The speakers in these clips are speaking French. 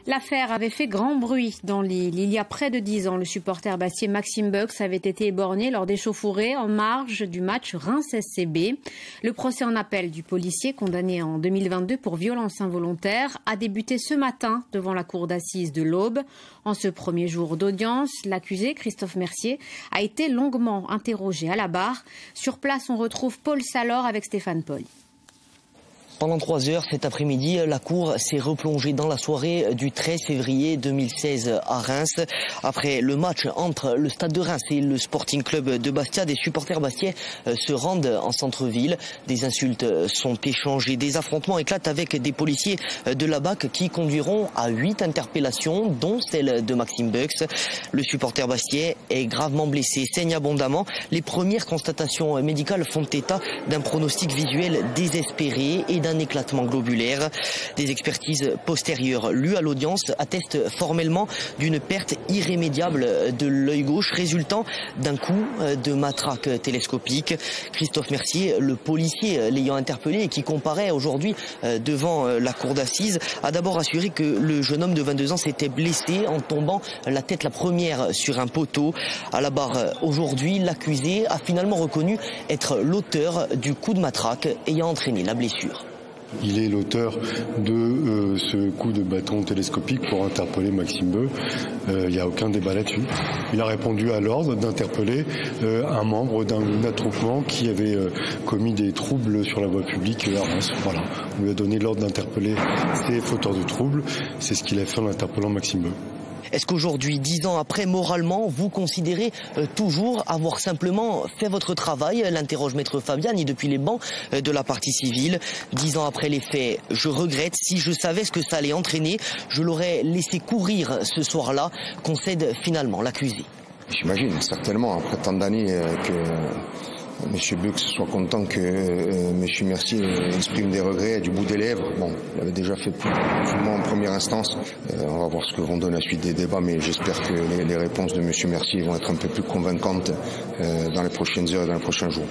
L'affaire avait fait grand bruit dans l'île. Il y a près de 10 ans, le supporter bastiais Maxime Bucks avait été éborgné lors d'échauffourées en marge du match Reims-SCB. Le procès en appel du policier condamné en 2022 pour violence involontaire a débuté ce matin devant la cour d'assises de l'Aube. En ce premier jour d'audience, l'accusé, Christophe Mercier, a été longuement interrogé à la barre. Sur place, on retrouve Paul Salor avec Stéphane Paul. Pendant 3 heures cet après-midi, la cour s'est replongée dans la soirée du 13 février 2016 à Reims. Après le match entre le Stade de Reims et le Sporting Club de Bastia, des supporters bastiais se rendent en centre-ville. Des insultes sont échangées, des affrontements éclatent avec des policiers de la BAC qui conduiront à 8 interpellations, dont celle de Maxime Bucks. Le supporter bastiais est gravement blessé, saigne abondamment. Les premières constatations médicales font état d'un pronostic visuel désespéré et d'un éclatement globulaire. Des expertises postérieures lues à l'audience attestent formellement d'une perte irrémédiable de l'œil gauche résultant d'un coup de matraque télescopique. Christophe Mercier, le policier l'ayant interpellé et qui comparaît aujourd'hui devant la cour d'assises, a d'abord assuré que le jeune homme de 22 ans s'était blessé en tombant la tête la première sur un poteau. À la barre aujourd'hui, l'accusé a finalement reconnu être l'auteur du coup de matraque ayant entraîné la blessure. Il est l'auteur de ce coup de bâton télescopique pour interpeller Maxime Bucks. Il n'y a aucun débat là-dessus. Il a répondu à l'ordre d'interpeller un membre d'un attroupement qui avait commis des troubles sur la voie publique à Reims. Voilà. On lui a donné l'ordre d'interpeller ces fauteurs de troubles. C'est ce qu'il a fait en interpellant Maxime Bucks. Est-ce qu'aujourd'hui, 10 ans après, moralement, vous considérez toujours avoir simplement fait votre travail? L'interroge maître Fabiani depuis les bancs de la partie civile. 10 ans après les faits, je regrette. Si je savais ce que ça allait entraîner, je l'aurais laissé courir ce soir-là, concède finalement l'accusé. J'imagine certainement, après tant d'années, que M. Bucks soit content que M. Mercier exprime des regrets du bout des lèvres. Bon, il avait déjà fait plus ou moins en première instance. On va voir ce que vont donner la suite des débats, mais j'espère que les réponses de M. Mercier vont être un peu plus convaincantes dans les prochaines heures et dans les prochains jours.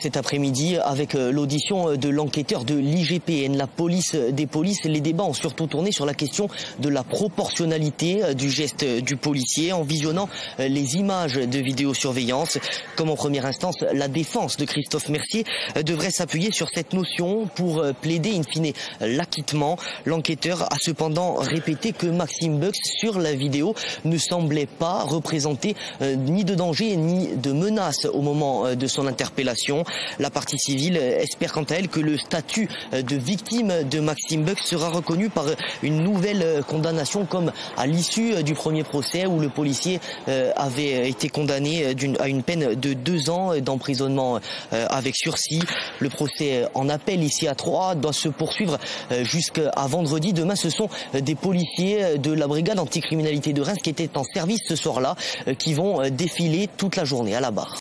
Cet après-midi, avec l'audition de l'enquêteur de l'IGPN, la police des polices, les débats ont surtout tourné sur la question de la proportionnalité du geste du policier en visionnant les images de vidéosurveillance. Comme en première instance, la défense de Christophe Mercier devrait s'appuyer sur cette notion pour plaider in fine l'acquittement. L'enquêteur a cependant répété que Maxime Bucks sur la vidéo ne semblait pas représenter ni de danger ni de menace au moment de son interpellation. La partie civile espère quant à elle que le statut de victime de Maxime Bucks sera reconnu par une nouvelle condamnation comme à l'issue du premier procès où le policier avait été condamné à une peine de 2 ans d'emprisonnement avec sursis. Le procès en appel ici à Troyes doit se poursuivre jusqu'à vendredi. Demain, ce sont des policiers de la brigade anticriminalité de Reims qui étaient en service ce soir-là qui vont défiler toute la journée à la barre.